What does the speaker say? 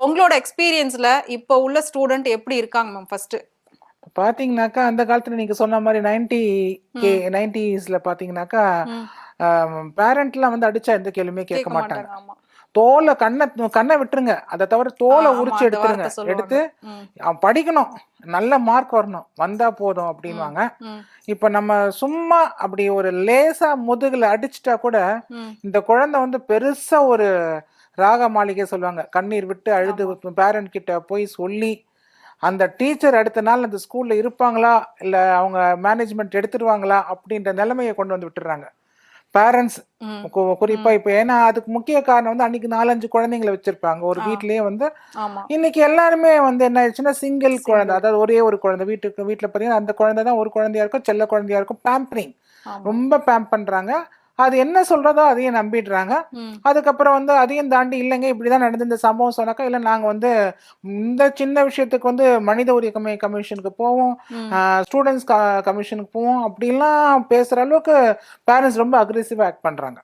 உங்களோட எக்ஸ்பீரியன்ஸ்ல இப்போ உள்ள ஸ்டூடெண்ட் எப்படி இருக்காங்க மேம் ஃபர்ஸ்ட்? பாத்தீங்கன்னாக்கா அந்த காலத்துல நீங்க சொன்ன மாதிரி 90s பாத்தீங்கன்னாக்கா பேரண்ட்லாம் வந்து அடிச்சா எந்த கேள்வியுமே கேட்க கேட்க மாட்டாங்க. மாட்டாங்க. ஆமா. தோலை கண்ணை விட்டுருங்க, அதை தவிர தோலை ஆமா உரிச்சு அந்த எடுத்துருங்க. வார்த்தை சொல்லுவாங்க. எடுத்து அவன் படிக்கணும், நல்ல மார்க் வரணும், வந்தா போதும் அப்படின்வாங்க. இப்ப நம்ம சும்மா அப்படி ஒரு லேசா முதுகுல அடிச்சுட்டா கூட இந்த குழந்தை வந்து பெருசா ஒரு ராக மாளிகை சொல்லுவாங்க, கண்ணீர் விட்டு அழுது பேரண்ட் கிட்ட போய் சொல்லி அந்த டீச்சர் அடுத்த நாள் அந்த ஸ்கூல்ல இருப்பாங்களா இல்ல அவங்க மேனேஜ்மெண்ட் எடுத்துருவாங்களா அப்படின்ற நிலைமையை கொண்டு வந்து விட்டுறாங்க பேரண்ட்ஸ். குறிப்பா இப்ப ஏன்னா அதுக்கு முக்கிய காரணம் வந்து அன்னைக்கு 4-5 குழந்தைங்களை வச்சிருப்பாங்க ஒரு வீட்லயே வந்து. இன்னைக்கு எல்லாருமே வந்து என்ன ஆயிடுச்சுன்னா சிங்கிள் குழந்தை, அதாவது ஒரே ஒரு குழந்தை வீட்டுல பாத்தீங்கன்னா அந்த குழந்தை தான் ஒரு குழந்தையா இருக்கும், செல்ல குழந்தையா இருக்கும். பேம்பரிங் ரொம்ப பேம்ப் பண்றாங்க. அது என்ன சொல்றதோ அதையும் நம்பிடுறாங்க. அதுக்கப்புறம் வந்து அதையும் தாண்டி இல்லைங்க இப்படிதான் நடந்து இந்த சம்பவம் சொன்னாக்கா இல்ல நாங்க வந்து இந்த சின்ன விஷயத்துக்கு வந்து மனித உரிமை கமிஷனுக்கு போவோம், ஸ்டூடெண்ட்ஸ் கமிஷனுக்கு போவோம் அப்படிலாம் பேசுற அளவுக்கு பேரண்ட்ஸ் ரொம்ப அக்ரெசிவா ஆக்ட் பண்றாங்க.